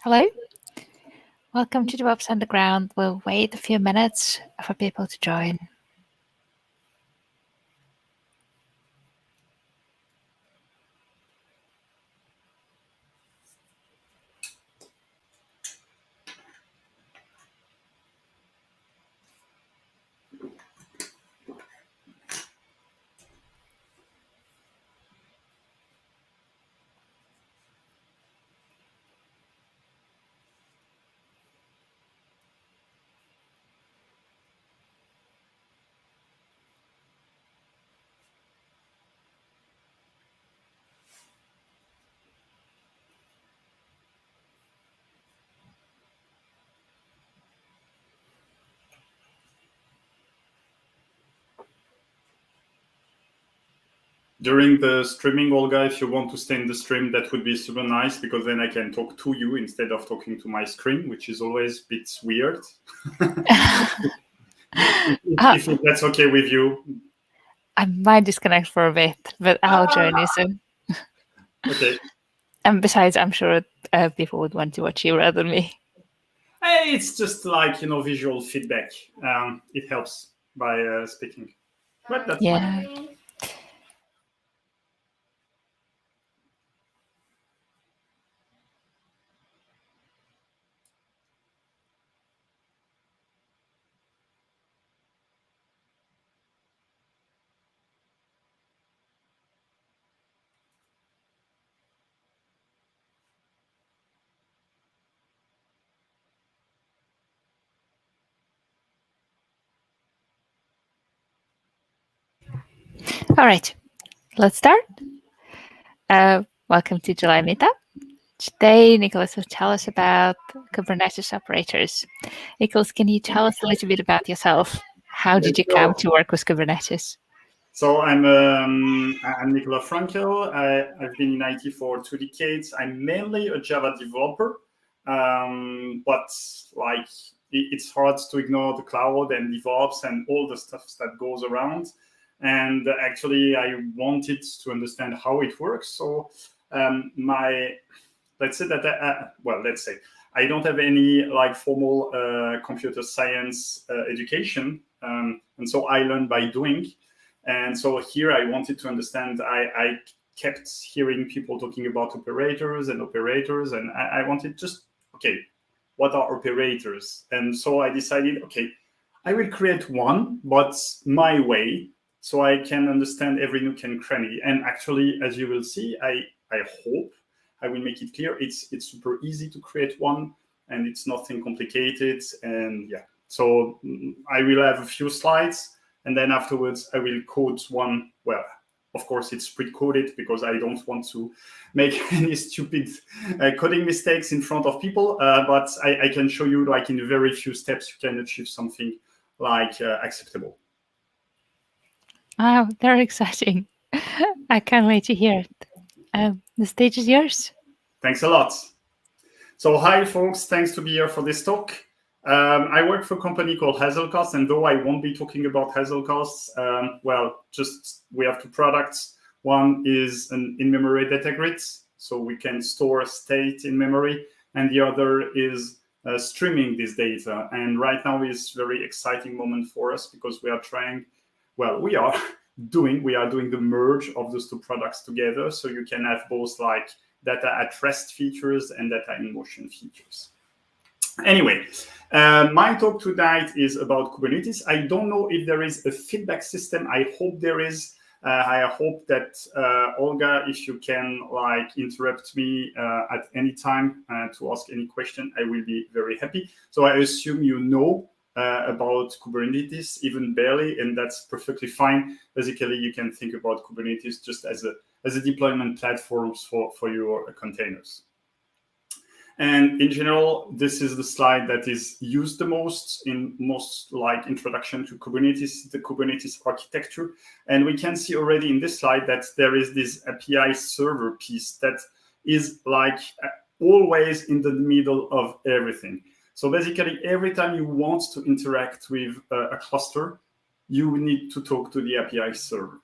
Hello, welcome to DevOps Underground. We'll wait a few minutes for people to join. During the streaming, Olga, if you want to stay in the stream, that would be super nice, because then I can talk to you instead of talking to my screen, which is always a bit weird. if that's okay with you. I might disconnect for a bit, but I'll join you soon. Okay. And besides, I'm sure people would want to watch you rather than me. It's just like, visual feedback. It helps by speaking. But that's fine. All right, let's start. Welcome to July Meetup. Today, Nicholas will tell us about Kubernetes operators. Nicholas, can you tell us a little bit about yourself? How did you come to work with Kubernetes? So I'm Nicola Frankel. I've been in IT for 2 decades. I'm mainly a Java developer, but like it's hard to ignore the cloud and DevOps and all the stuff that goes around. And actually, I wanted to understand how it works. So let's say I don't have any like formal computer science education, and so I learned by doing. And so here I wanted to understand, I kept hearing people talking about operators, and I wanted just, okay, what are operators? And so I decided, okay, I will create one, but my way, so I can understand every nook and cranny. And actually, as you will see, I hope I will make it clear, it's super easy to create one, and it's nothing complicated. And yeah, so I will have a few slides, and then afterwards I will code one. Well, of course it's pre-coded because I don't want to make any stupid coding mistakes in front of people, but I can show you, like, in very few steps you can achieve something like acceptable. Wow, very exciting. I can't wait to hear it. The stage is yours. Thanks a lot. So hi folks, thanks to be here for this talk. I work for a company called Hazelcast, and though I won't be talking about Hazelcast, just we have two products. One is an in-memory data grid, so we can store state in memory, and the other is streaming this data. And right now is a very exciting moment for us because we are doing the merge of those two products together, so you can have both like data at rest features and data in motion features. Anyway, my talk tonight is about Kubernetes. I don't know if there is a feedback system. I hope there is. I hope that Olga, if you can like interrupt me at any time to ask any question, I will be very happy. So I assume you know about Kubernetes, even barely, and that's perfectly fine. Basically, you can think about Kubernetes just as a deployment platform for your containers. And in general, this is the slide that is used the most in most like introduction to Kubernetes, the Kubernetes architecture. And we can see already in this slide that there is this API server piece that is like always in the middle of everything. So basically, every time you want to interact with a cluster, you need to talk to the API server.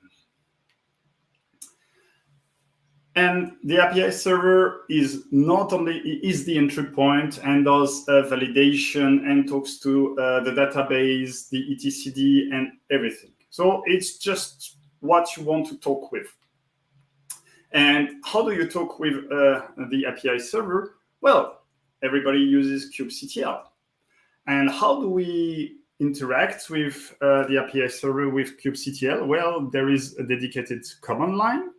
And the API server is not only is the entry point and does validation and talks to the database, the etcd, and everything. So it's just what you want to talk with. And how do you talk with the API server? Well, everybody uses kubectl. And how do we interact with the API server with kubectl? Well, there is a dedicated command line.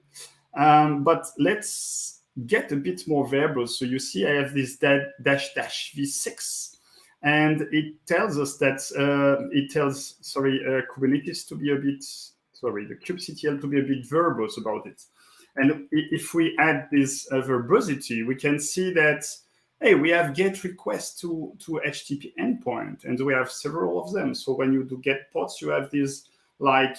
But let's get a bit more verbose. So you see I have this dash v6, and it tells us that Kubernetes to be a bit, the kubectl to be a bit verbose about it. And if we add this verbosity, we can see that, hey, we have GET requests to HTTP endpoint, and we have several of them. So when you do GET pods, you have this like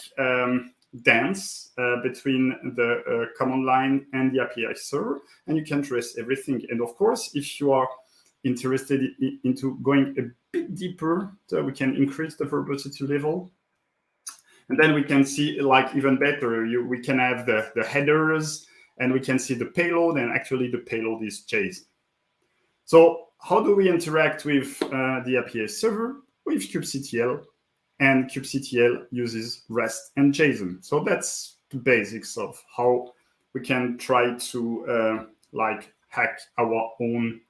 dance between the command line and the API server, and you can trace everything. And of course, if you are interested into going a bit deeper, so we can increase the verbosity level. And then we can see like even better, we can have the headers, and we can see the payload, and actually the payload is JSON. So how do we interact with the API server? With kubectl, and kubectl uses REST and JSON. So that's the basics of how we can try to like hack our own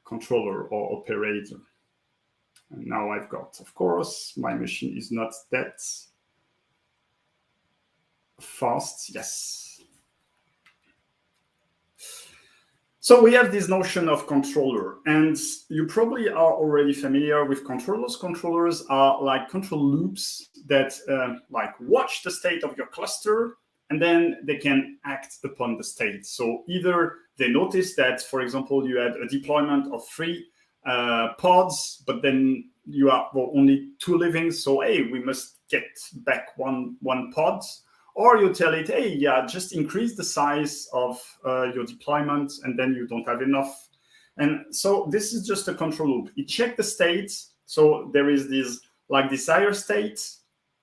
controller or operator. And now I've got, of course, my machine is not that fast. Yes. So we have this notion of controller, and you probably are already familiar with controllers. Controllers are like control loops that like watch the state of your cluster, and then they can act upon the state. So either they notice that, for example, you had a deployment of 3 pods, but then you are only 2 living. So, hey, we must get back one pod. Or you tell it, hey, yeah, just increase the size of your deployment, and then you don't have enough. And so this is just a control loop. It checks the state. So there is this like desired state,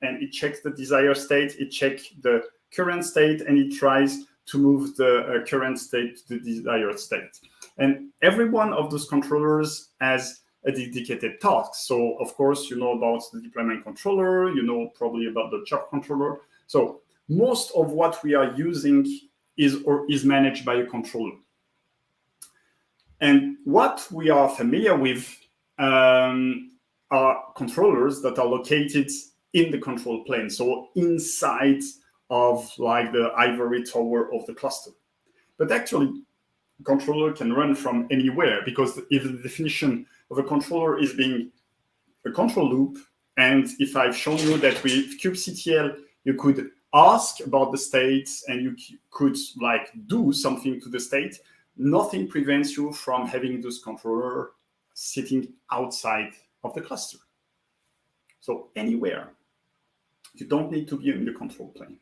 and it checks the desired state. It checks the current state, and it tries to move the current state to the desired state. And every one of those controllers has a dedicated task. So of course, you know about the deployment controller, you know probably about the job controller. So most of what we are using is managed by a controller. And what we are familiar with are controllers that are located in the control plane, so inside of like the ivory tower of the cluster. But actually, a controller can run from anywhere, because if the definition of a controller is being a control loop, and if I've shown you that with kubectl, you could ask about the state and you could like do something to the state, nothing prevents you from having this controller sitting outside of the cluster. So anywhere, you don't need to be in the control plane.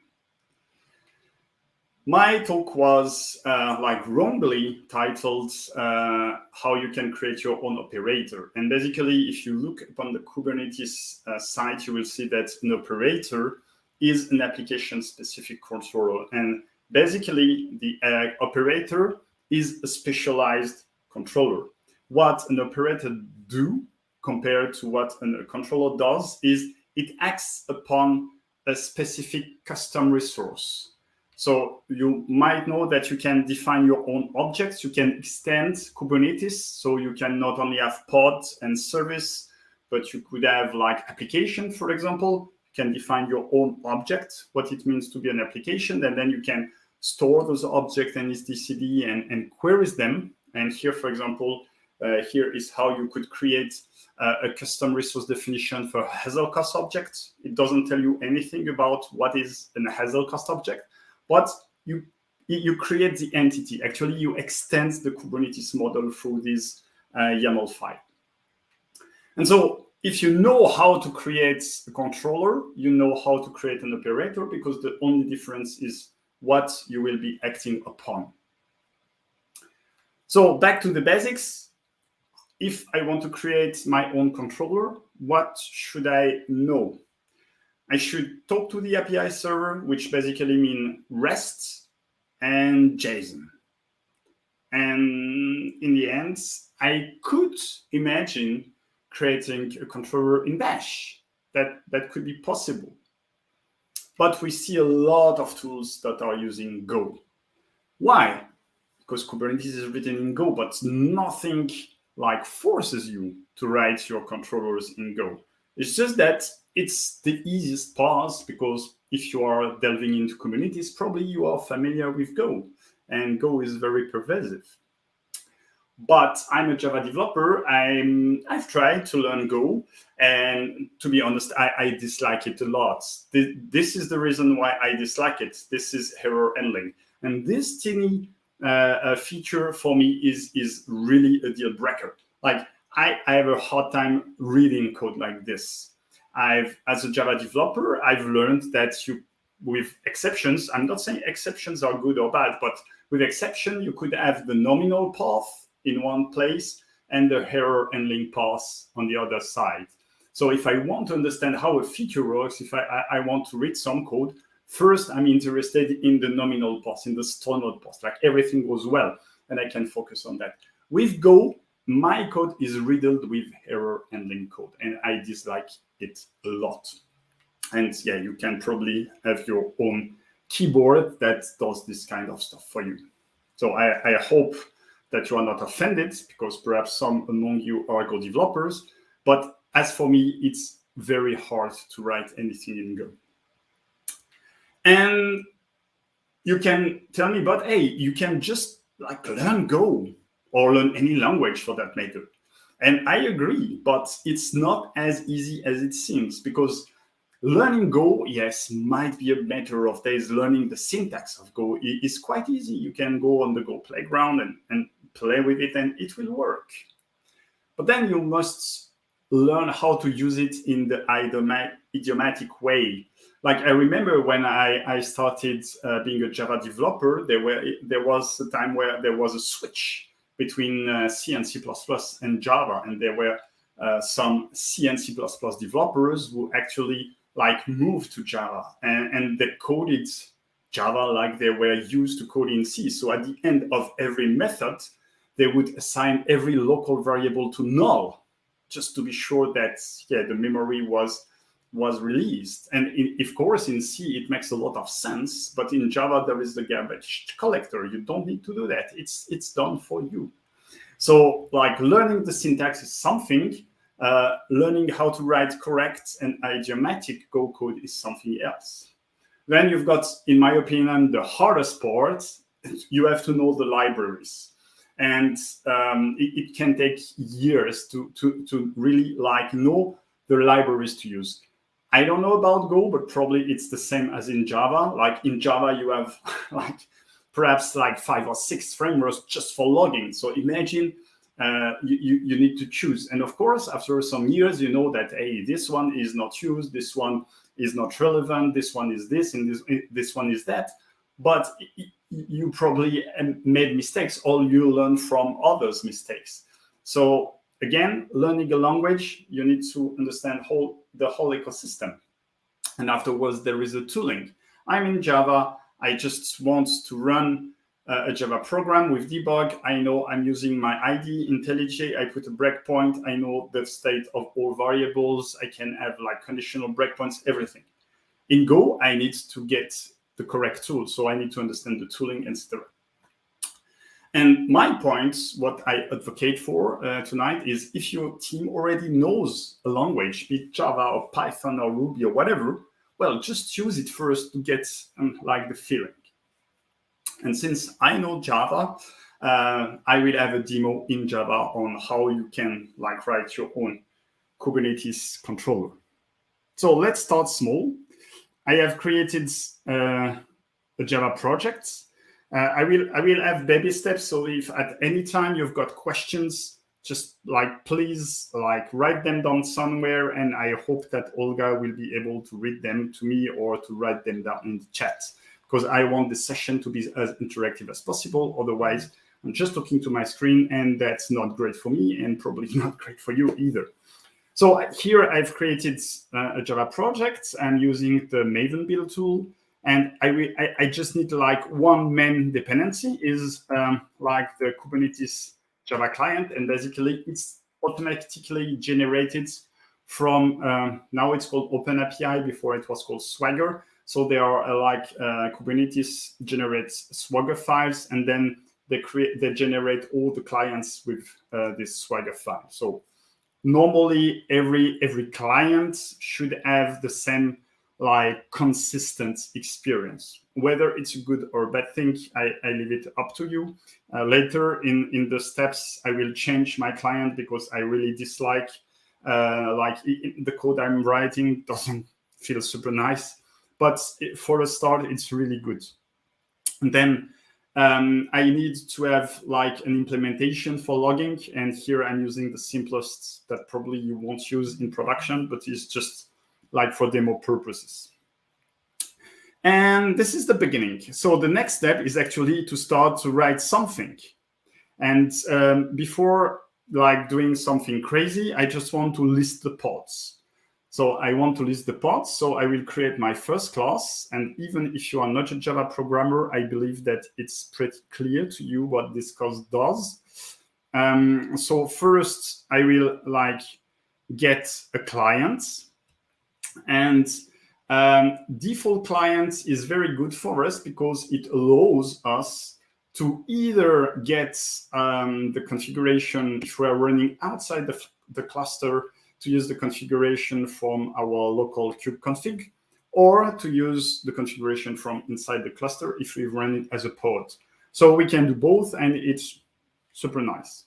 My talk was like wrongly titled how you can create your own operator. And basically, if you look upon the Kubernetes site, you will see that an operator is an application-specific controller. And basically, the operator is a specialized controller. What an operator do compared to what a controller does is it acts upon a specific custom resource. So you might know that you can define your own objects. You can extend Kubernetes, so you can not only have pods and service, but you could have like application, for example. You can define your own object, what it means to be an application, and then you can store those objects in etcd and queries them. And here, for example, here is how you could create a custom resource definition for a Hazelcast object. It doesn't tell you anything about what is an Hazelcast object, but you create the entity. Actually, you extend the Kubernetes model through this YAML file. And so if you know how to create a controller, you know how to create an operator, because the only difference is what you will be acting upon. So back to the basics. If I want to create my own controller, what should I know? I should talk to the API server, which basically means REST. and JSON. And in the end, I could imagine creating a controller in Bash. That could be possible. But we see a lot of tools that are using Go. Why? Because Kubernetes is written in Go, but nothing like forces you to write your controllers in Go. It's just that it's the easiest path, because if you are delving into Kubernetes, probably you are familiar with Go, and Go is very pervasive. But I'm a Java developer. I've tried to learn Go, and to be honest, I dislike it a lot. This is the reason why I dislike it. This is error handling, and this teeny feature for me is really a deal breaker. Like I have a hard time reading code like this. As a Java developer, I've learned that with exceptions, I'm not saying exceptions are good or bad, but with exception, you could have the nominal path in one place and the error handling path on the other side. So if I want to understand how a feature works, if I want to read some code, first I'm interested in the nominal path, in the store node path, like everything goes well, and I can focus on that. With Go, my code is riddled with error handling code, and I dislike it a lot. And yeah, you can probably have your own keyboard that does this kind of stuff for you. So I hope that you are not offended, because perhaps some among you are Go developers. But as for me, it's very hard to write anything in Go. And you can tell me, but hey, you can just like learn Go or learn any language for that matter. And I agree, but it's not as easy as it seems, because learning Go, yes, might be a matter of days. Learning the syntax of Go is quite easy. You can go on the Go playground and play with it, and it will work. But then you must learn how to use it in the idiomatic way. Like I remember when I started being a Java developer, there was a time where there was a switch between C and C++ and Java, and there were some C and C++ developers who actually like moved to Java, and they coded Java like they were used to code in C. So at the end of every method, they would assign every local variable to null, just to be sure that the memory was released. And of course, in C, it makes a lot of sense, but in Java, there is the garbage collector. You don't need to do that. It's done for you. So like learning the syntax is something, learning how to write correct and idiomatic Go code is something else. Then you've got, in my opinion, the hardest part. You have to know the libraries. And it can take years to really like know the libraries to use. I don't know about Go, but probably it's the same as in Java. Like in Java, you have like perhaps like 5 or 6 frameworks just for logging. So imagine you need to choose. And of course, after some years, you know that, hey, this one is not used, this one is not relevant, this one is this, and this one is that. But you probably made mistakes, or you learn from others' mistakes. So again, learning a language, you need to understand the whole ecosystem. And afterwards, there is a tooling. I'm in Java. I just want to run a Java program with debug. I know I'm using my ID, IntelliJ. I put a breakpoint. I know the state of all variables. I can have like conditional breakpoints, everything. In Go, I need to get the correct tool. So I need to understand the tooling, etc. And my point, what I advocate for tonight is, if your team already knows a language, be it Java or Python or Ruby or whatever, well, just use it first to get like the feeling. And since I know Java, I will have a demo in Java on how you can like write your own Kubernetes controller. So let's start small. I have created a Java project. I will have baby steps. So if at any time you've got questions, just like please like write them down somewhere, and I hope that Olga will be able to read them to me or to write them down in the chat, because I want the session to be as interactive as possible. Otherwise, I'm just talking to my screen, and that's not great for me, and probably not great for you either. So here I've created a Java project. I'm using the Maven build tool. And I just need like one main dependency is like the Kubernetes Java client, and basically it's automatically generated from now it's called OpenAPI. Before it was called Swagger. So they are like Kubernetes generates Swagger files, and then they generate all the clients with this Swagger file. So normally every client should have the same like consistent experience. Whether it's a good or bad thing, I leave it up to you. Later in the steps, I will change my client because I really dislike the code I'm writing doesn't feel super nice. But for a start, it's really good. And then I need to have like an implementation for logging. And here I'm using the simplest that probably you won't use in production, but it's just like for demo purposes. And this is the beginning. So the next step is actually to start to write something. And before like doing something crazy, I just want to list the pods. So I want to list the pods. So I will create my first class. And even if you are not a Java programmer, I believe that it's pretty clear to you what this class does. So first I will like get a client, and default client is very good for us because it allows us to either get the configuration if we are running outside the cluster, to use the configuration from our local kubeconfig, or to use the configuration from inside the cluster if we run it as a pod. So we can do both, and it's super nice.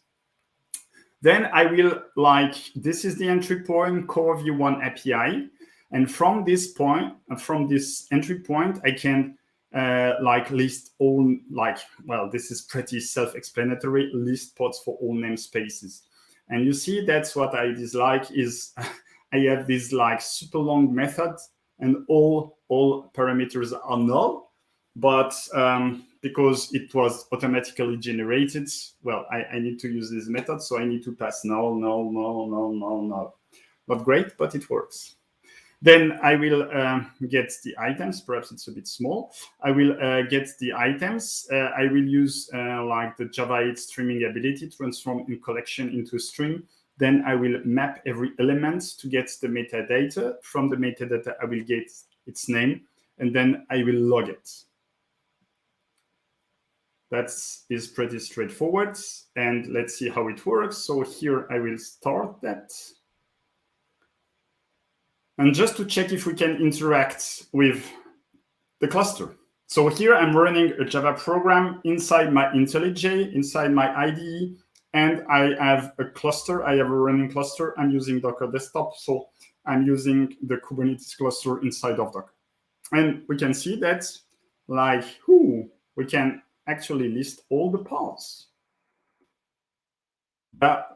Then I will like, this is the entry point, Core V1 API. And from this point, from this entry point, I can like list all, like, well, this is pretty self-explanatory, list pods for all namespaces. And you see, that's what I dislike is I have this like super long method and all parameters are null, but because it was automatically generated, well, I need to use this method, so I need to pass null. Not great, but it works. Then I will get the items. Perhaps it's a bit small. I will get the items. I will use like the Java 8 streaming ability to transform a collection into a string. Then I will map every element to get the metadata. From the metadata, I will get its name, and then I will log it. That is pretty straightforward. And let's see how it works. So here I will start that. And just to check if we can interact with the cluster. So here I'm running a Java program inside my IntelliJ, inside my IDE, and I have a cluster. I have a running cluster. I'm using Docker Desktop, so I'm using the Kubernetes cluster inside of Docker. And we can see that, like, we can actually list all the pods.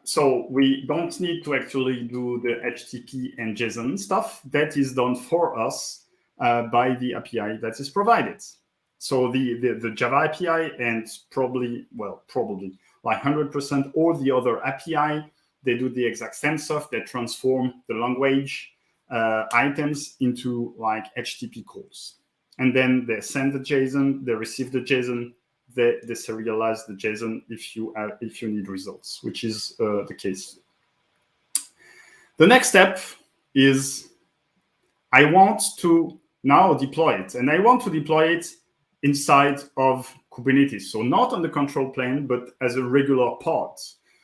So we don't need to actually do the HTTP and JSON stuff. That is done for us by the API that is provided. So the Java API and probably like 100% all the other API, they do the exact same stuff. They transform the language items into like HTTP calls. And then they send the JSON, they receive the JSON, they serialize the JSON if you need results, which is the case. The next step is I want to now deploy it, and I want to deploy it inside of Kubernetes. So not on the control plane, but as a regular pod.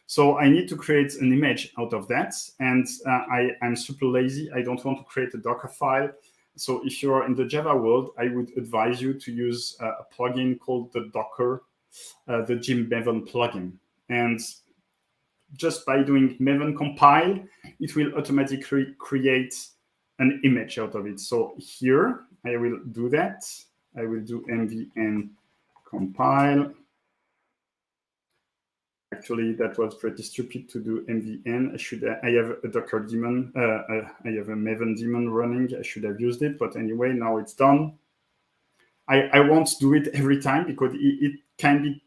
So I need to create an image out of that, and I'm super lazy. I don't want to create a Docker file. So if you're in the Java world, I would advise you to use a plugin called the Docker, the Jim Maven plugin. And just by doing Maven compile, it will automatically create an image out of it. So here, I will do that. I will do mvn compile. Actually, that was pretty stupid to do mvn. I have a Docker daemon. I have a Maven daemon running. I should have used it, but anyway, now it's done. I won't do it every time because it can be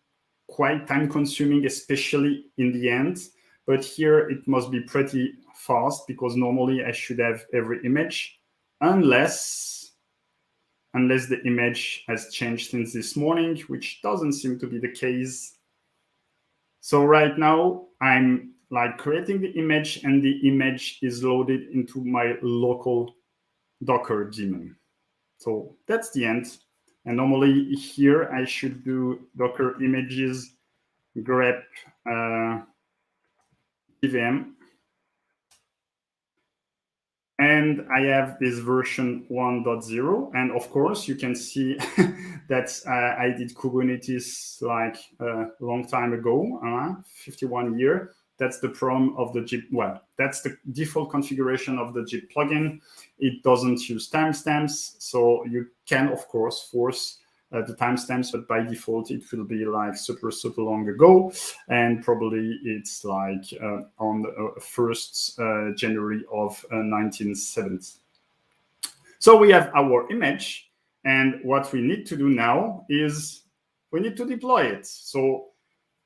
quite time-consuming, especially in the end. But here it must be pretty fast because normally I should have every image, unless unless the image has changed since this morning, which doesn't seem to be the case. So right now I'm like creating the image, and the image is loaded into my local Docker daemon. So that's the end. And normally here I should do Docker images grep JVM. And I have this version 1.0. And of course, you can see that I did Kubernetes like a long time ago, 51 year. That's the prom of the JIP. Well, that's the default configuration of the JIP plugin. It doesn't use timestamps. So you can, of course, force the timestamps, but by default, it will be like super, super long ago. And probably it's like on the 1st January of 1970. So we have our image. And what we need to do now is we need to deploy it. So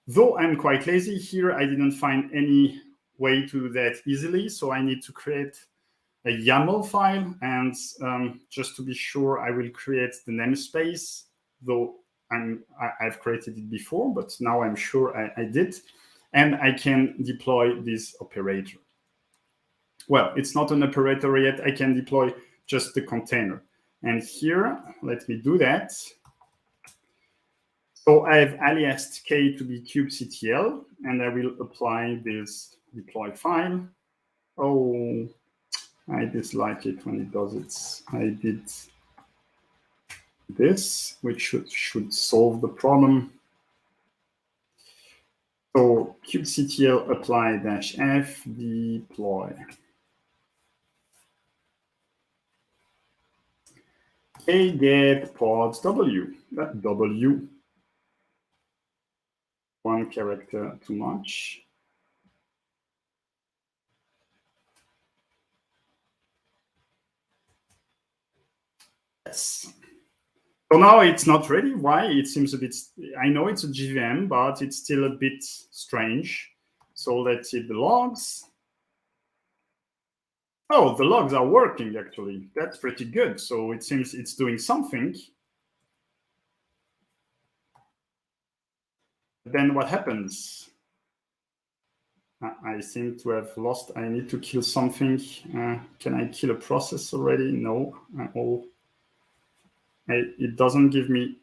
though I'm quite lazy here, I didn't find any way to do that easily. So I need to create a YAML file. And just to be sure, I will create the namespace, though I've created it before, but now I'm sure I did. And I can deploy this operator. Well, it's not an operator yet. I can deploy just the container. And here, let me do that. So I have aliased k to be kubectl, and I will apply this deploy file. Oh, I dislike it when it does it. I did this, which should solve the problem. So kubectl apply -f deploy. K get pods w. That w, one character too much. Yes. So now it's not ready. Why? It seems a bit, I know it's a JVM, but it's still a bit strange. So let's see the logs. Oh, the logs are working, actually. That's pretty good. So it seems it's doing something. Then what happens? I seem to have lost. I need to kill something. Can I kill a process already? No. It doesn't give me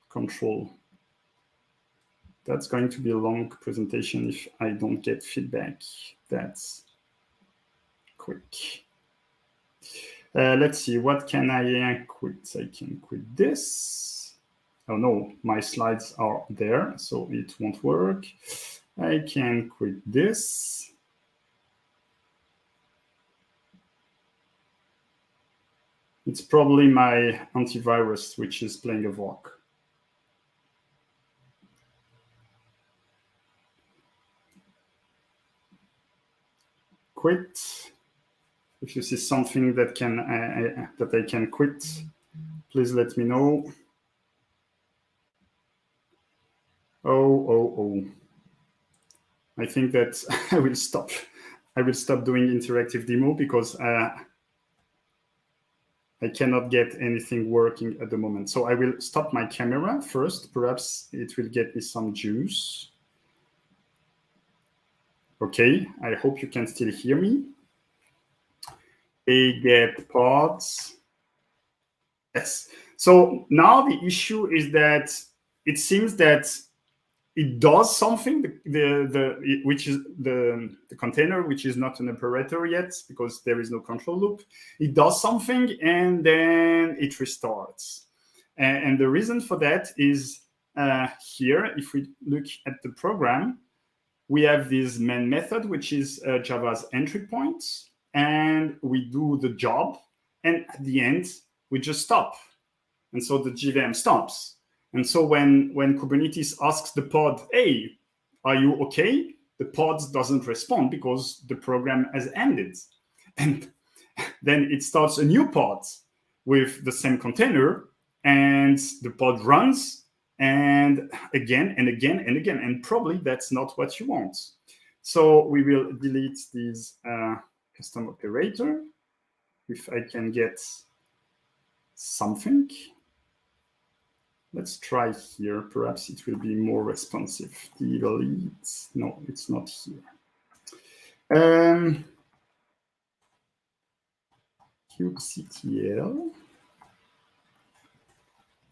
control. That's going to be a long presentation if I don't get feedback. That's quick. Let's see, what can I quit? I can quit this. Oh no, my slides are there, so it won't work. I can quit this. It's probably my antivirus which is playing a VOC. Quit. If you see something that can that I can quit, please let me know. Oh. I think that I will stop. I will stop doing interactive demo because I cannot get anything working at the moment. So I will stop my camera first. Perhaps it will get me some juice. Okay, I hope you can still hear me. A get pods. Yes. So now the issue is that it seems that it does something, which is the container, which is not an operator yet because there is no control loop. It does something and then it restarts. And the reason for that is here, if we look at the program, we have this main method, which is Java's entry point, and we do the job. And at the end, we just stop. And so the JVM stops. And so when Kubernetes asks the pod, hey, are you okay? The pod doesn't respond because the program has ended. And then it starts a new pod with the same container, and the pod runs, and again and again and again. And probably that's not what you want. So we will delete this custom operator. If I can get something. Let's try here. Perhaps it will be more responsive. Delete. No, it's not here. kubectl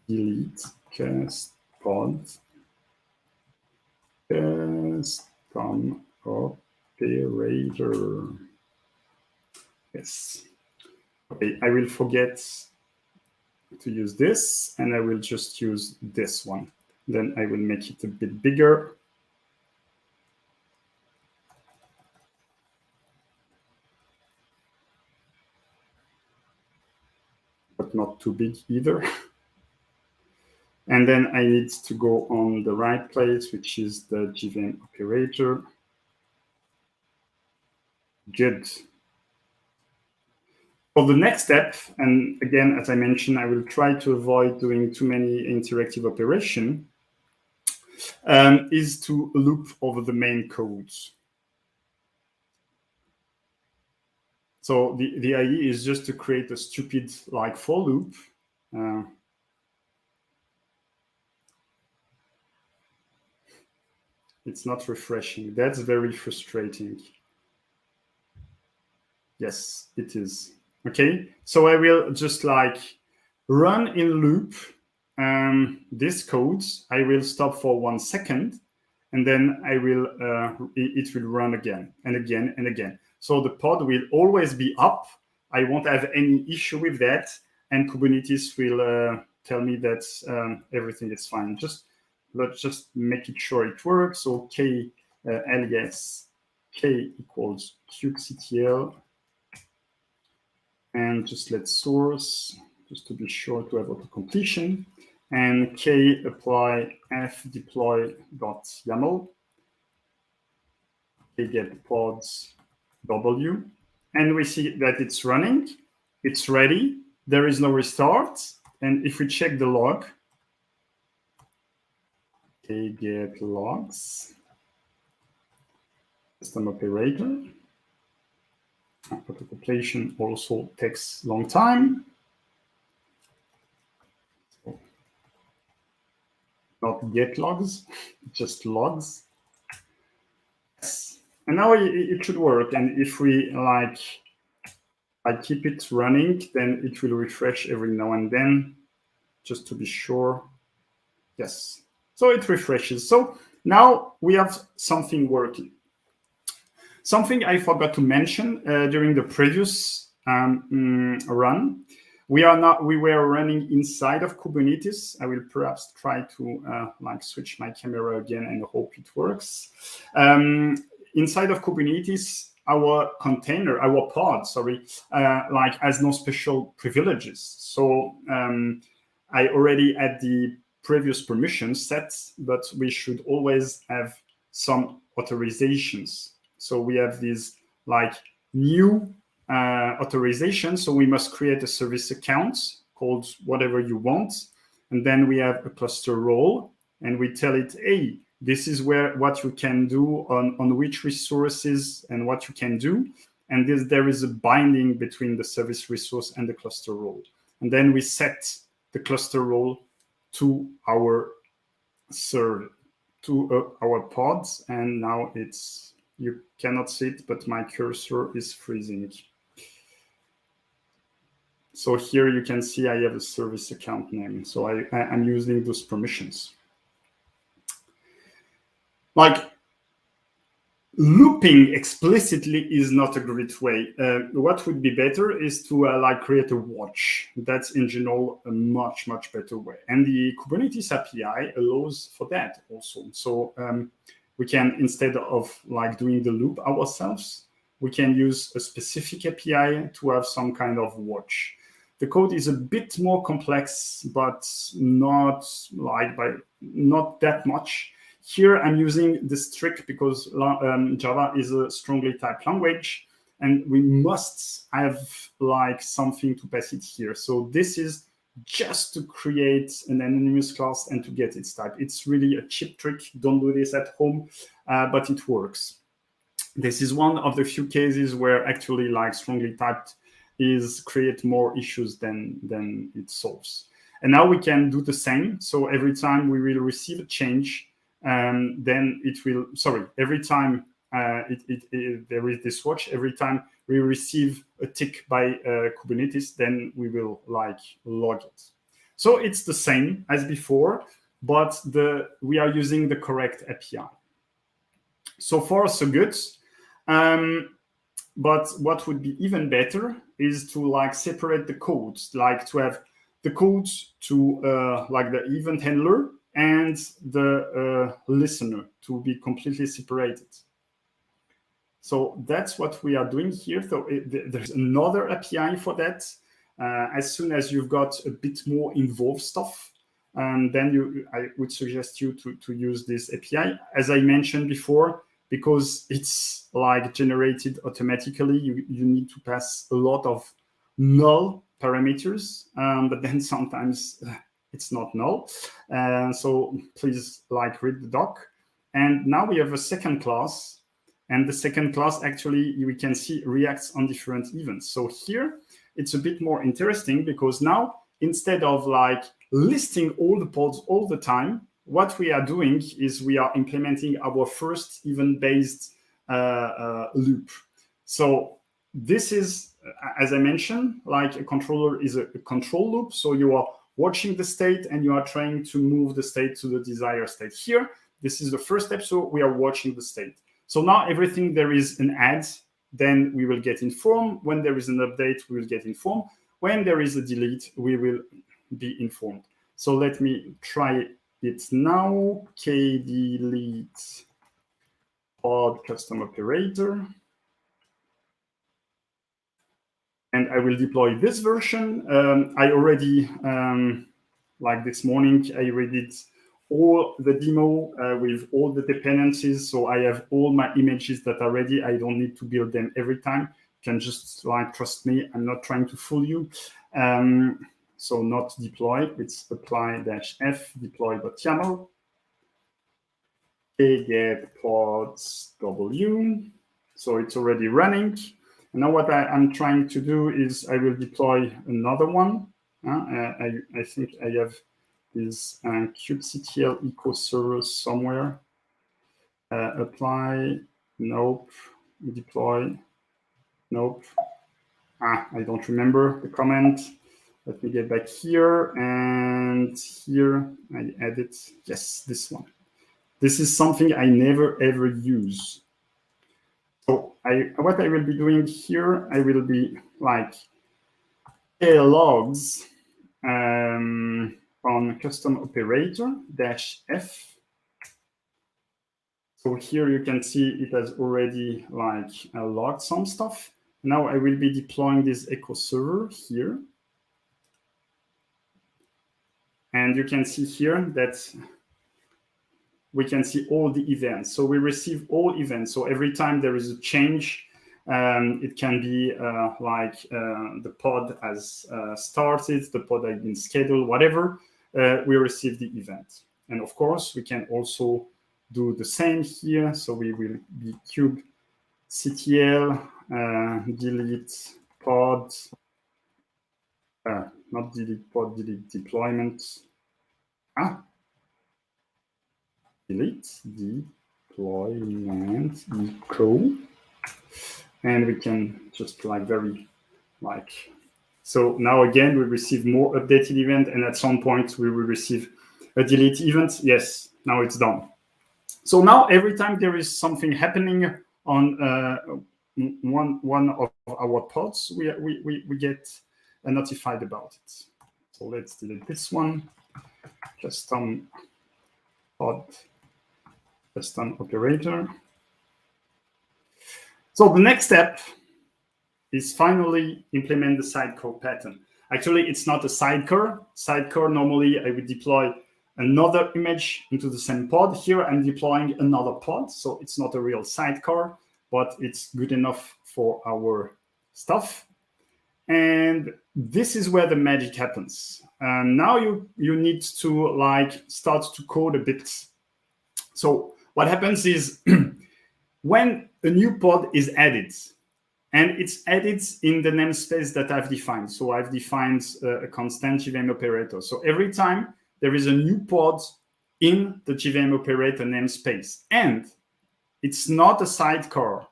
delete cast pod custom operator. Yes. Okay, I will forget to use this, and I will just use this one. Then I will make it a bit bigger. But not too big either. And then I need to go on the right place, which is the JVM operator. Good. For the next step, and again, as I mentioned, I will try to avoid doing too many interactive operations, is to loop over the main codes. So the idea is just to create a stupid like for loop. It's not refreshing. That's very frustrating. Yes, it is. Okay, so I will just like run in loop this code. I will stop for 1 second, and then I will it will run again and again and again. So the pod will always be up. I won't have any issue with that, and Kubernetes will tell me that everything is fine. Let's just make it sure it works. So k alias k equals kubectl. And just let source, just to be sure to have auto completion, and k apply f deploy.yaml, k get pods w, and we see that it's running, it's ready, there is no restart, and if we check the log, k get logs, system operator. Auto completion also takes a long time. So not get logs, just logs. Yes. And now it should work. And if we I keep it running, then it will refresh every now and then, just to be sure. Yes. So it refreshes. So now we have something working. Something I forgot to mention during the previous run, we were running inside of Kubernetes. I will perhaps try to switch my camera again and hope it works. Inside of Kubernetes, our pod, has no special privileges. So I already had the previous permissions set, but we should always have some authorizations. So we have these new authorizations. So we must create a service account called whatever you want. And then we have a cluster role, and we tell it, hey, this is what you can do on which resources and what you can do. And there is a binding between the service resource and the cluster role. And then we set the cluster role to our our pods. And now you cannot see it, but my cursor is freezing. So here you can see I have a service account name. So I'm using those permissions. Looping explicitly is not a great way. What would be better is to create a watch. That's in general a much, much better way. And the Kubernetes API allows for that also. So we can, instead of doing the loop ourselves, we can use a specific API to have some kind of watch. The code is a bit more complex, but not that much. Here I'm using this trick because Java is a strongly typed language, and we must have something to pass it here. So this is just to create an anonymous class and to get its type. It's really a cheap trick. Don't do this at home, but it works. This is one of the few cases where actually strongly typed is create more issues than it solves. And now we can do the same. So every time we will receive a change, then it will, sorry, every time there is this watch, every time we receive a tick by Kubernetes, then we will like log it. So it's the same as before, but we are using the correct API. So far, so good. But what would be even better is to like separate the codes, like to have the codes to like the event handler and the listener to be completely separated. So that's what we are doing here. So there's another API for that. As soon as you've got a bit more involved stuff, then I would suggest you to use this API. As I mentioned before, because it's like generated automatically, you need to pass a lot of null parameters, but then sometimes it's not null. So please like read the doc. And now we have a second class. And the second class, actually, we can see reacts on different events. So here, it's a bit more interesting because now, instead of like listing all the pods all the time, what we are doing is we are implementing our first event-based loop. So this is, as I mentioned, like a controller is a control loop. So you are watching the state and you are trying to move the state to the desired state. Here, this is the first step. So we are watching the state. So now everything there is an add, then we will get informed. When there is an update, we will get informed. When there is a delete, we will be informed. So let me try it now. Kdelete pod custom operator. And I will deploy this version. I already, like this morning, I read it all the demo with all the dependencies. So I have all my images that are ready. I don't need to build them every time. You can just like, trust me, I'm not trying to fool you. So not deploy, it's apply-f deploy.yaml. Get pods w. So it's already running. And now what I'm trying to do is I will deploy another one. I think I have this kubectl eco server somewhere. Apply, nope. Deploy, nope. I don't remember the comment. Let me get back here, and here I added, yes, this one. This is something I never ever use. So what I will be doing here, I will be like logs on custom operator -f. So here you can see it has already like logged some stuff. Now I will be deploying this echo server here. And you can see here that we can see all the events. So we receive all events. So every time there is a change, it can be like the pod has started, the pod has been scheduled, whatever, we receive the event. And of course, we can also do the same here. So we will be kubectl delete pod, not delete pod, delete deployment. Delete deployment echo. And we can just like so now again, we receive more updated event, and at some point we will receive a delete event. Yes, now it's done. So now every time there is something happening on one of our pods, we get notified about it. So let's delete this one. Custom pod, custom operator. So the next step is finally implement the sidecar pattern. Actually, it's not a sidecar. Sidecar, normally I would deploy another image into the same pod. Here I'm deploying another pod, so it's not a real sidecar, but it's good enough for our stuff. And this is where the magic happens. Now you need to like start to code a bit. So what happens is when a new pod is added, And it's added in the namespace that I've defined. So I've defined a constant JVM operator. So every time there is a new pod in the JVM operator namespace, and it's not a sidecar,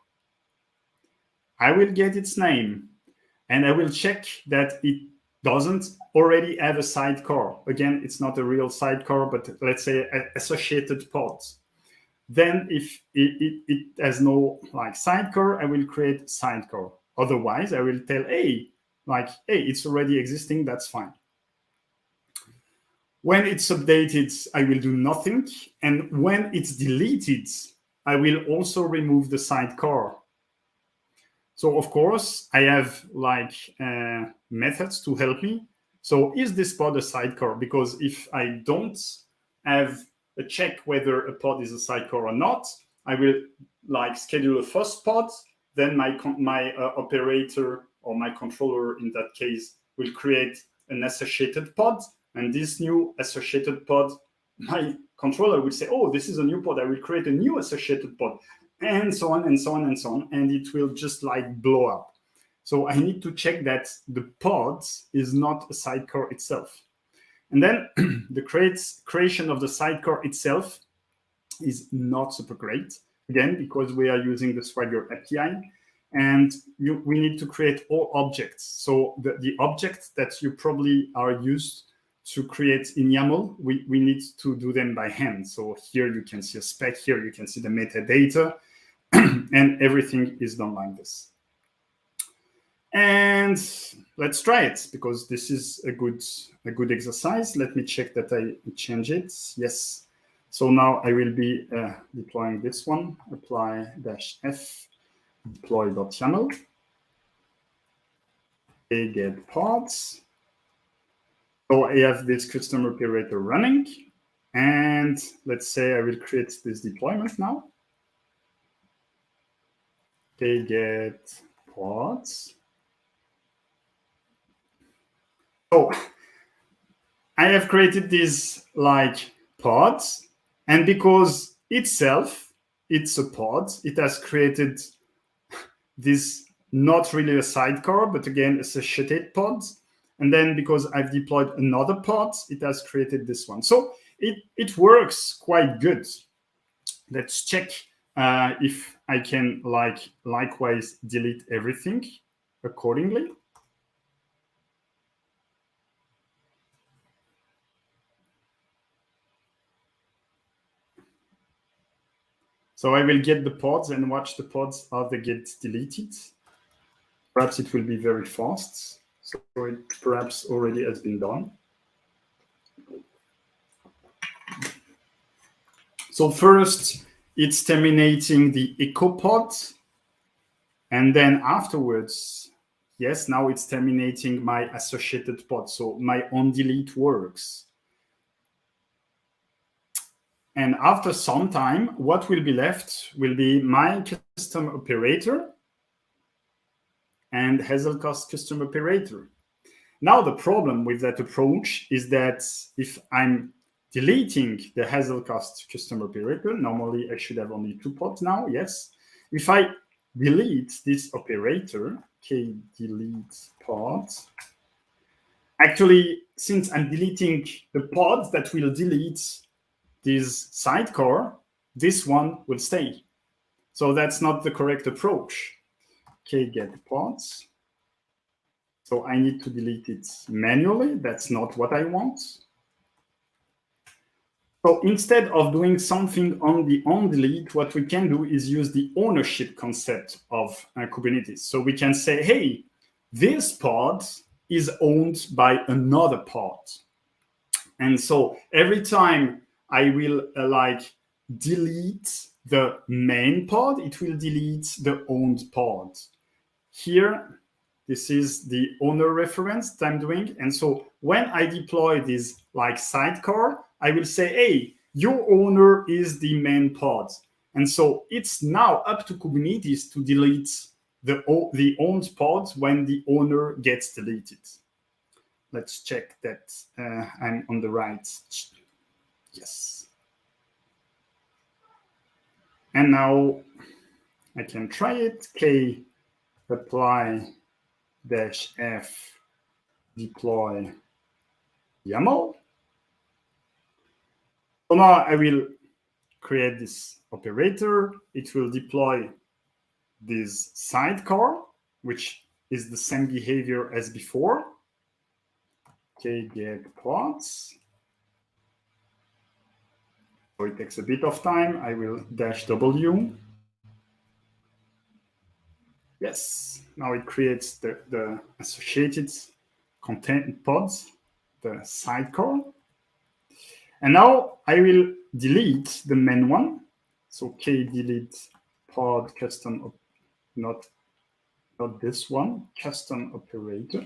I will get its name, and I will check that it doesn't already have a sidecar. Again, it's not a real sidecar, but let's say associated pods. Then if it has no like sidecar, I will create sidecar. Otherwise, I will tell, hey, it's already existing, that's fine. When it's updated, I will do nothing. And when it's deleted, I will also remove the sidecar. So of course, I have methods to help me. So is this pod a sidecar? Because if I don't have a check whether a pod is a sidecar or not, I will schedule a first pod, then my operator or my controller in that case will create an associated pod, and this new associated pod, my controller will say, oh, this is a new pod, I will create a new associated pod, and so on and so on and so on, and it will just blow up. So I need to check that the pod is not a sidecar itself. And then the creation of the sidecar itself is not super great, again, because we are using the Swagger API, and we need to create all objects. So the objects that you probably are used to create in YAML, we need to do them by hand. So here you can see a spec, here you can see the metadata, and everything is done like this. And let's try it, because this is a good exercise. Let me check that I change it. Yes. So now I will be deploying this one, apply-f deploy.yaml. Okay, get pods. So I have this custom operator running, and let's say I will create this deployment now. Okay, get pods. So I have created these pods, and because itself, it's a pod, it has created this not really a sidecar, but again, associated pods. And then because I've deployed another pod, it has created this one. So it works quite good. Let's check if I can likewise delete everything accordingly. So I will get the pods and watch the pods how they get deleted. Perhaps it will be very fast. So it perhaps already has been done. So first, it's terminating the echo pod. And then afterwards, yes, now it's terminating my associated pod. So my onDelete works. And after some time, what will be left will be my custom operator and Hazelcast custom operator. Now, the problem with that approach is that if I'm deleting the Hazelcast custom operator, normally I should have only 2 pods now, yes. If I delete this operator, okay, delete pod, actually, since I'm deleting the pod that will delete this sidecar, this one will stay. So that's not the correct approach. Okay, get pods. So I need to delete it manually. That's not what I want. So instead of doing something on the onDelete, what we can do is use the ownership concept of Kubernetes. So we can say, hey, this pod is owned by another pod. And so every time I will delete the main pod, it will delete the owned pod. Here, this is the owner reference that I'm doing. And so when I deploy this sidecar, I will say, hey, your owner is the main pod. And so it's now up to Kubernetes to delete the owned pod when the owner gets deleted. Let's check that I'm on the right. Yes. And now I can try it. Okay, apply -f deploy YAML. So now I will create this operator. It will deploy this sidecar, which is the same behavior as before. Get pods. So it takes a bit of time. I will -w. Yes, now it creates the associated content pods, the sidecar. And now I will delete the main one. So delete pod custom, not this one, custom operator.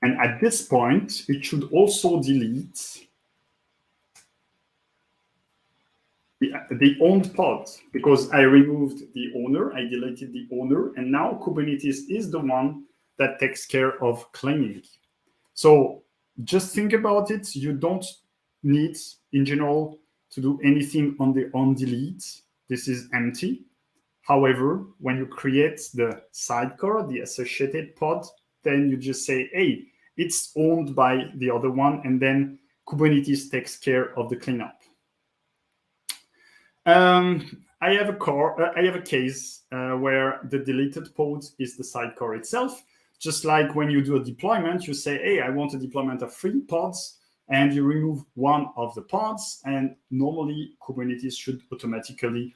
And at this point, it should also delete the owned pod, because I removed the owner, I deleted the owner, and now Kubernetes is the one that takes care of cleaning. So just think about it. You don't need, in general, to do anything on the onDelete. This is empty. However, when you create the sidecar, the associated pod, then you just say, hey, it's owned by the other one, and then Kubernetes takes care of the cleanup. I have a case where the deleted pod is the sidecar itself. Just like when you do a deployment, you say, hey, I want a deployment of 3 pods, and you remove one of the pods, and normally Kubernetes should automatically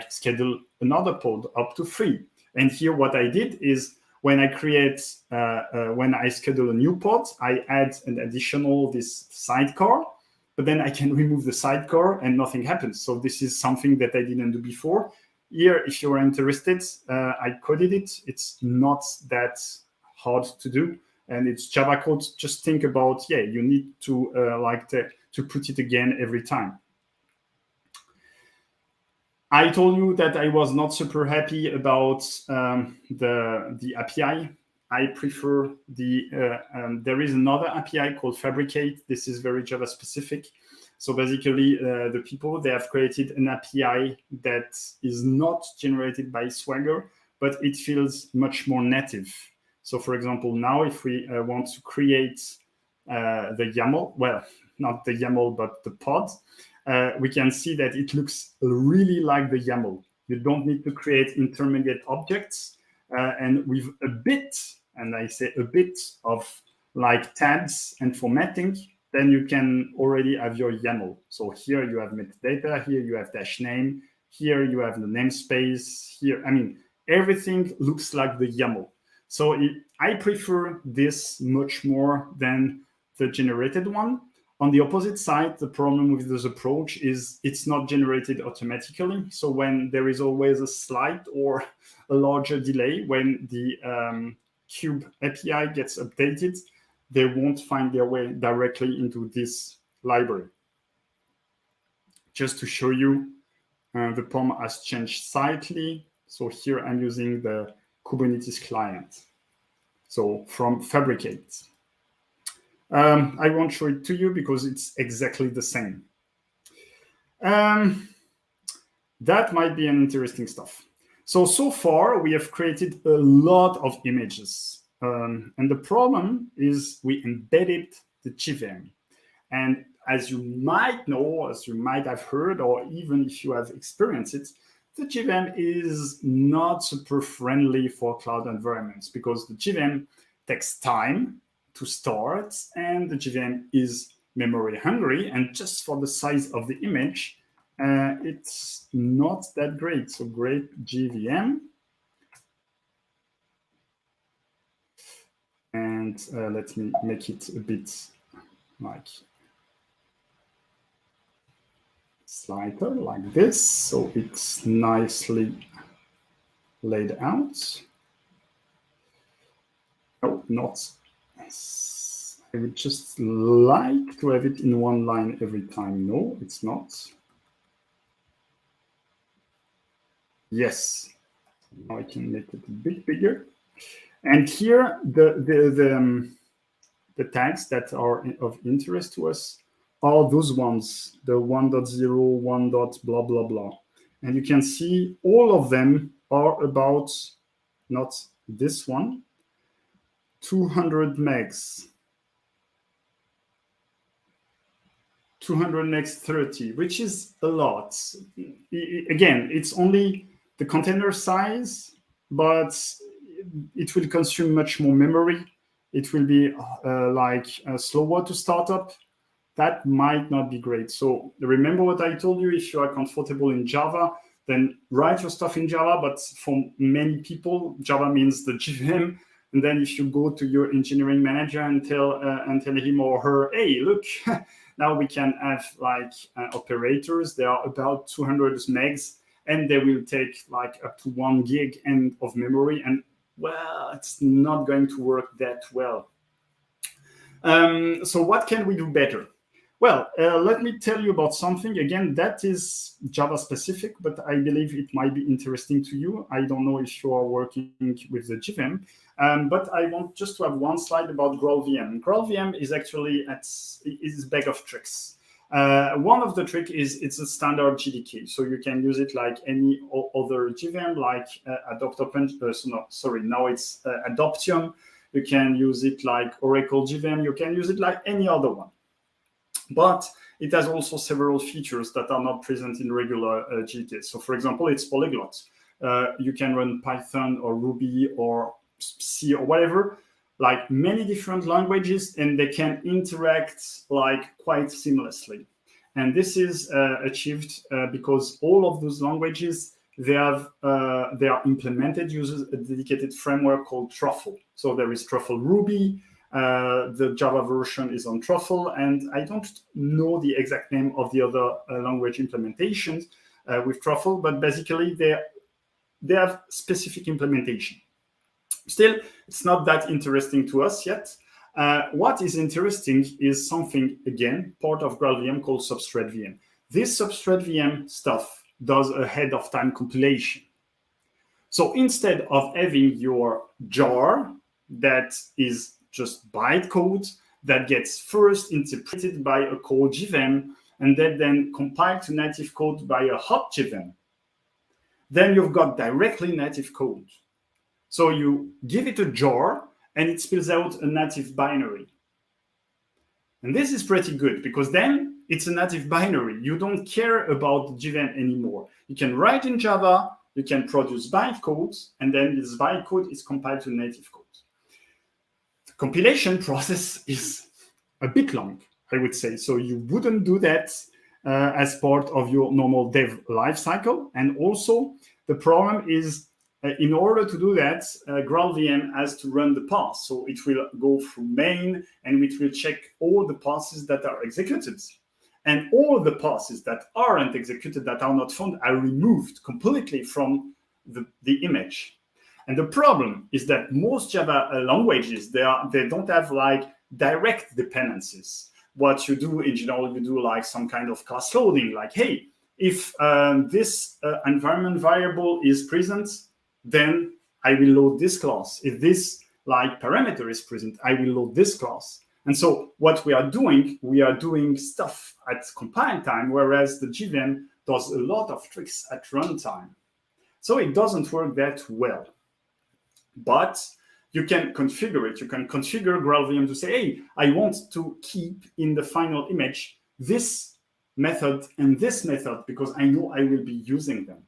schedule another pod up to 3. And here what I did is when I schedule a new pod, I add an additional this sidecar, but then I can remove the sidecar and nothing happens. So this is something that I didn't do before. Here, if you're interested, I coded it. It's not that hard to do, and it's Java code. Just think about, you need to to put it again every time. I told you that I was not super happy about the API. I prefer there is another API called Fabricate. This is very Java specific. So basically, the people, they have created an API that is not generated by Swagger, but it feels much more native. So for example, now if we want to create the YAML, well, not the YAML, but the pod, we can see that it looks really like the YAML. You don't need to create intermediate objects. And with a bit, and I say a bit of tags and formatting, then you can already have your YAML. So here you have metadata, here you have -name, here you have the namespace, here, everything looks like the YAML. So I prefer this much more than the generated one. On the opposite side, the problem with this approach is it's not generated automatically. So when there is always a slight or a larger delay when the Kube API gets updated, they won't find their way directly into this library. Just to show you, the POM has changed slightly. So here I'm using the Kubernetes client. So from Fabricate. I won't show it to you because it's exactly the same. That might be an interesting stuff. So far, we have created a lot of images. And the problem is we embedded the JVM. And as you might know, as you might have heard, or even if you have experienced it, the JVM is not super friendly for cloud environments because the JVM takes time to start, and the JVM is memory hungry, and just for the size of the image, it's not that great. So great JVM. And let me make it a bit slider like this, so it's nicely laid out. Oh, not. I would just like to have it in one line every time. No, it's not. Yes. Now I can make it a bit bigger. And here, the tags that are of interest to us are those ones, the 1.0, 1. Blah, blah, blah. And you can see all of them are about, not this one, 200 megs. 200 megs 30, which is a lot. Again, it's only the container size, but it will consume much more memory. It will be slower to start up. That might not be great. So remember what I told you, if you are comfortable in Java, then write your stuff in Java. But for many people, Java means the JVM. And then if you go to your engineering manager and tell him or her, hey, look, now we can have operators. They are about 200 megs, and they will take like up to 1 gig of memory. And well, it's not going to work that well. So what can we do better? Well, let me tell you about something. Again, that is Java specific, but I believe it might be interesting to you. I don't know if you are working with the JVM, but I want just to have one slide about GraalVM. GraalVM is actually is a bag of tricks. One of the trick is it's a standard JDK, so you can use it like any other JVM, like now it's Adoptium. You can use it like Oracle JVM. You can use it like any other one. But it has also several features that are not present in regular JDK. So for example, it's polyglot. You can run Python or Ruby or C or whatever, like many different languages, and they can interact like quite seamlessly. And this is achieved because all of those languages, they are implemented using a dedicated framework called Truffle. So there is Truffle Ruby. The Java version is on Truffle, and I don't know the exact name of the other language implementations with Truffle, but basically they have specific implementation. Still, it's not that interesting to us yet. What is interesting is something, again, part of GraalVM called Substrate VM. This Substrate VM stuff does ahead of time compilation. So instead of having your jar that is just bytecode that gets first interpreted by a core JVM and then compiled to native code by a hot JVM, then you've got directly native code. So you give it a jar and it spills out a native binary. And this is pretty good because then it's a native binary. You don't care about the JVM anymore. You can write in Java, you can produce bytecode, and then this bytecode is compiled to native code. Compilation process is a bit long, I would say. So you wouldn't do that as part of your normal dev lifecycle. And also the problem is in order to do that, GraalVM has to run the path. So it will go through main and it will check all the passes that are executed. And all the passes that aren't executed, that are not found, are removed completely from the image. And the problem is that most Java languages, they don't have like direct dependencies. What you do in general, you do like some kind of class loading, like, hey, if this environment variable is present, then I will load this class. If this like parameter is present, I will load this class. And so what we are doing stuff at compile time, whereas the JVM does a lot of tricks at runtime. So it doesn't work that well. But you can configure it. You can configure GraalVM to say, hey, I want to keep in the final image this method and this method because I know I will be using them.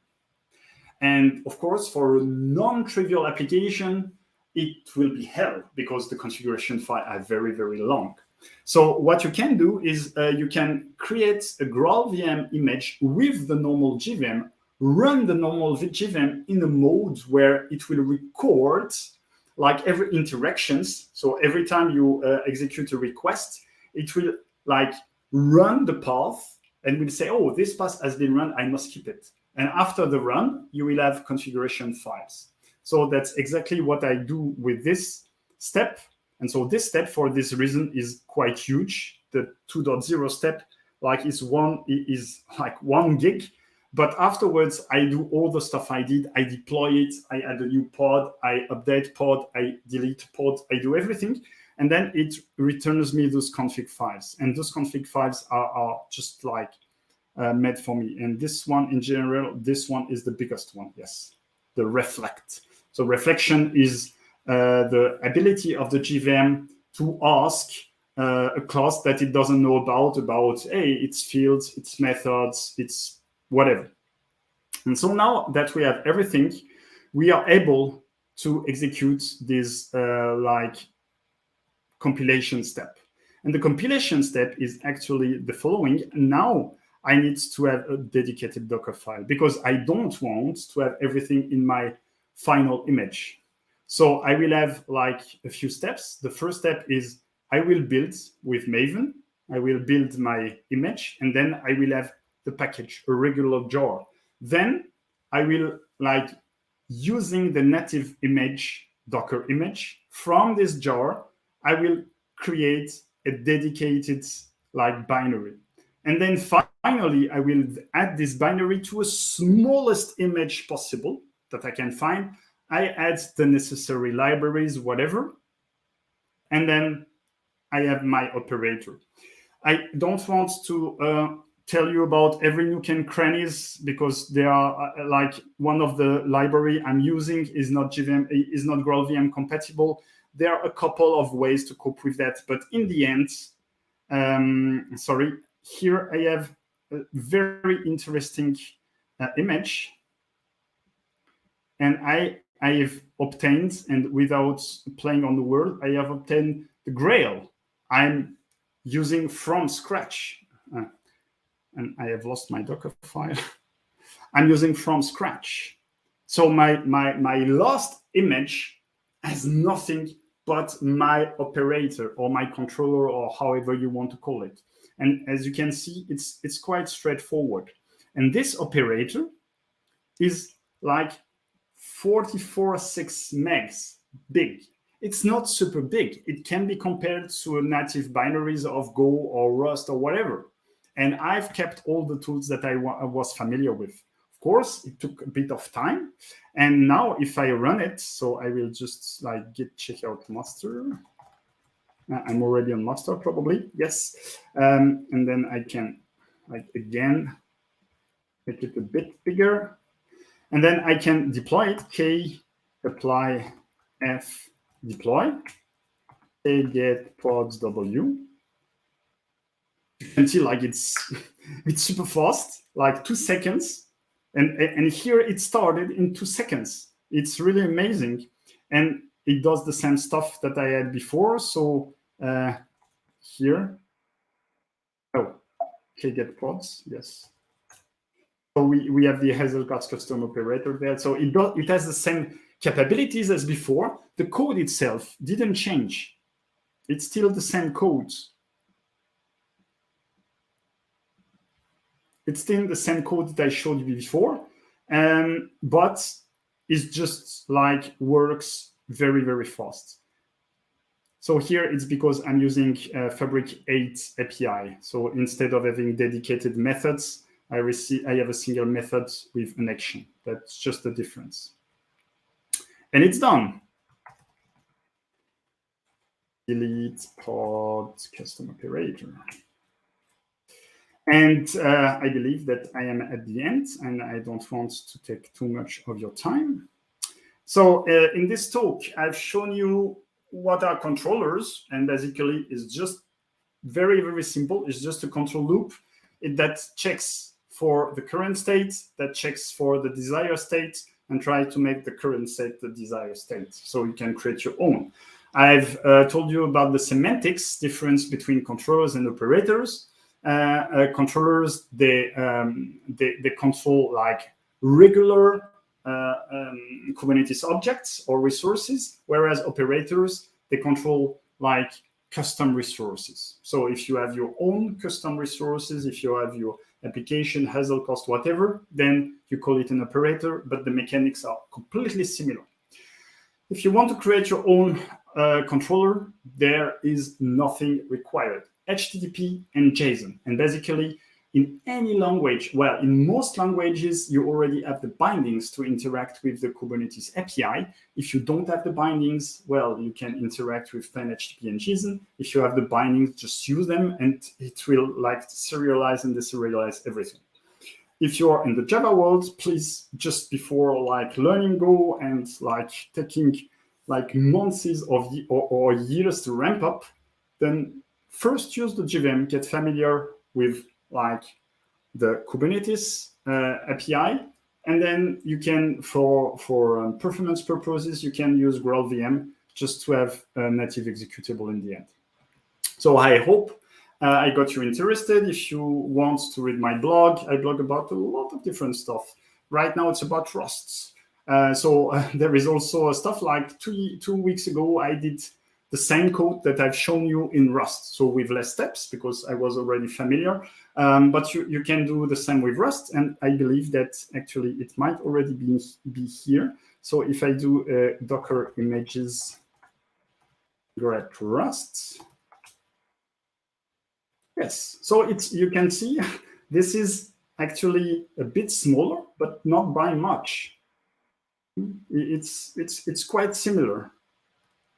And of course, for a non-trivial application, it will be hell because the configuration files are very, very long. So what you can do is you can create a GraalVM image with the normal JVM, run the normal JVM in a mode where it will record like every interactions. So every time you execute a request, it will like run the path and will say, oh, this path has been run, I must keep it. And after the run, you will have configuration files. So that's exactly what I do with this step. And so this step, for this reason, is quite huge. The 2.0 step is like 1 gig. But afterwards, I do all the stuff I did. I deploy it. I add a new pod. I update pod. I delete pod. I do everything. And then it returns me those config files. And those config files are just like made for me. And this one, in general, this one is the biggest one. Yes, the reflect. So reflection is the ability of the JVM to ask a class that it doesn't know about, hey, its fields, its methods, its whatever. And so now that we have everything, we are able to execute this like compilation step. And the compilation step is actually the following. Now I need to have a dedicated Docker file because I don't want to have everything in my final image. So I will have like a few steps. The first step is I will build with Maven. I will build my image, and then I will have the package, a regular jar. Then I will, like, using the native image, Docker image, from this jar, I will create a dedicated like binary. And then finally, I will add this binary to a smallest image possible that I can find. I add the necessary libraries, whatever, and then I have my operator. I don't want to tell you about every nook and crannies because they are like one of the library I'm using is not GVM, is not GraalVM compatible. There are a couple of ways to cope with that, but in the end, sorry, here I have a very interesting image, and I have obtained, and without playing on the word, I have obtained the Grail. I'm using from scratch, and I have lost my Docker file. I'm using from scratch. So my last image has nothing but my operator or my controller or however you want to call it. And as you can see, it's quite straightforward. And this operator is like 44.6 megs big. It's not super big. It can be compared to native binaries of Go or Rust or whatever. And I've kept all the tools that I was familiar with. Of course, it took a bit of time. And now if I run it, so I will just like git check out master. I'm already on master probably, yes. And then I can, like, again, make it a bit bigger. And then I can deploy it, k apply f deploy, k get pods w. You can see like it's super fast, like 2 seconds. And here it started in 2 seconds. It's really amazing. And it does the same stuff that I had before. So here, oh, k get pods, yes. So we have the Hazelcats custom operator there. So it has the same capabilities as before. The code itself didn't change. It's still the same code. It's still the same code that I showed you before, but it's just like works very, very fast. So here it's because I'm using Fabric 8 API. So instead of having dedicated methods, I have a single method with an action. That's just the difference. And it's done. Delete pod custom operator. And I believe that I am at the end, and I don't want to take too much of your time. So in this talk, I've shown you what are controllers, and basically it's just very, very simple. It's just a control loop that checks for the current state, that checks for the desired state, and try to make the current state the desired state. So you can create your own. I've told you about the semantics difference between controllers and operators. Controllers, they control like regular Kubernetes objects or resources, whereas operators, they control like custom resources. So if you have your own custom resources, if you have your application, Hazel cost, whatever, then you call it an operator, but the mechanics are completely similar. If you want to create your own controller, there is nothing required. HTTP and JSON. And basically, in any language, well, in most languages, you already have the bindings to interact with the Kubernetes API. If you don't have the bindings, well, you can interact with plain HTTP and JSON. If you have the bindings, just use them, and it will like serialize and deserialize everything. If you're in the Java world, please, just before like learning Go and like taking like months of or years to ramp up, then first use the JVM, get familiar with like the Kubernetes API, and then you can, for performance purposes, you can use GraalVM just to have a native executable in the end. So I hope I got you interested. If you want to read my blog, I blog about a lot of different stuff. Right now it's about Rust. There is also stuff like two weeks ago, I did the same code that I've shown you in Rust, so with less steps because I was already familiar. But you can do the same with Rust, and I believe that actually it might already be here. So if I do Docker images grep Rust, yes. So you can see this is actually a bit smaller, but not by much. It's quite similar.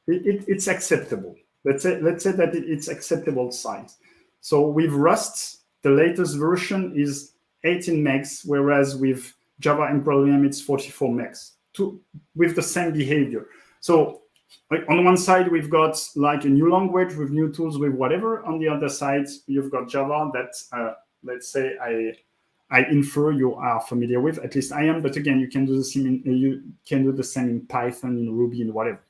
It's acceptable. Let's say that it's acceptable size. So with Rust, the latest version is 18 megs, whereas with Java and GraalVM it's 44 megs, with the same behavior. So like on one side we've got like a new language with new tools with whatever. On the other side you've got Java that let's say I infer you are familiar with. At least I am. But again, you can do the same in Python, in Ruby, and whatever.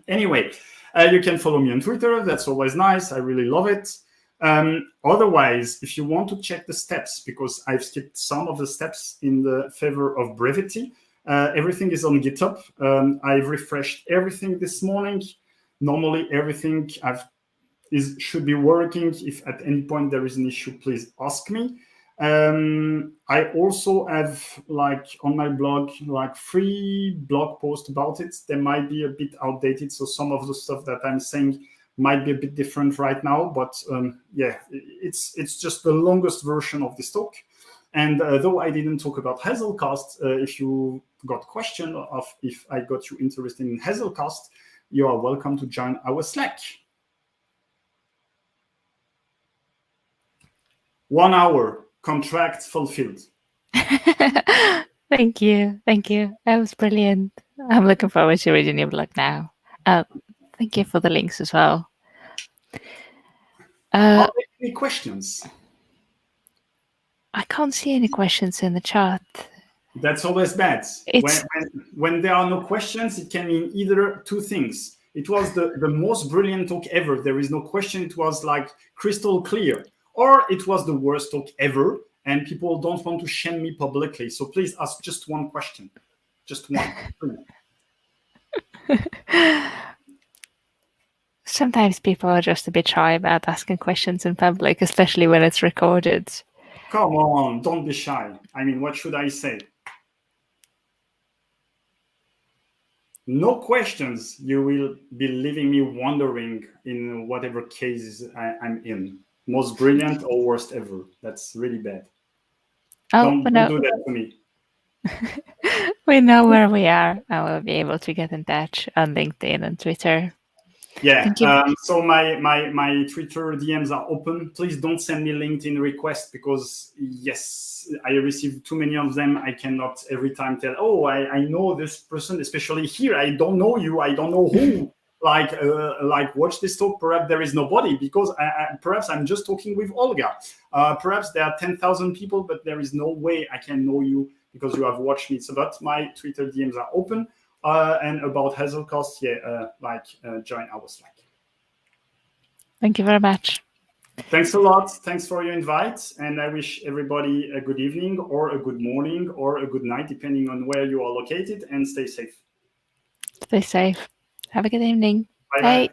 Anyway, you can follow me on Twitter. That's always nice. I really love it. Otherwise, if you want to check the steps, because I've skipped some of the steps in the favor of brevity, everything is on GitHub. I've refreshed everything this morning. Normally, everything should be working. If at any point there is an issue, please ask me. I also have like on my blog like 3 blog posts about it. They might be a bit outdated, so some of the stuff that I'm saying might be a bit different right now, but yeah, it's just the longest version of this talk. And though I didn't talk about Hazelcast, if you got question of if I got you interested in Hazelcast, you are welcome to join our Slack. 1 hour. Contract fulfilled. Thank you. That was brilliant. I'm looking forward to reading your blog now. Thank you for the links as well. Are there any questions? I can't see any questions in the chat. That's always bad. When there are no questions, it can mean either 2 things. It was the most brilliant talk ever. There is no question. It was like crystal clear. Or it was the worst talk ever, and people don't want to shame me publicly. So please ask just one question. Just one. Sometimes people are just a bit shy about asking questions in public, especially when it's recorded. Come on, don't be shy. I mean, what should I say? No questions. You will be leaving me wondering in whatever cases I'm in. Most brilliant or worst ever. That's really bad. Don't do that to me. We know where we are. I will be able to get in touch on LinkedIn and Twitter. Yeah. So my Twitter DMs are open. Please don't send me LinkedIn requests because yes, I receive too many of them. I cannot every time tell, oh, I know this person, especially here. I don't know you. I don't know who. Like watch this talk. Perhaps there is nobody because perhaps I'm just talking with Olga. Perhaps there are 10,000 people, but there is no way I can know you because you have watched me. So but my Twitter DMs are open. And about Hazelcast, join our Slack. Thank you very much. Thanks a lot. Thanks for your invite. And I wish everybody a good evening or a good morning or a good night, depending on where you are located, and stay safe. Stay safe. Have a good evening. Bye.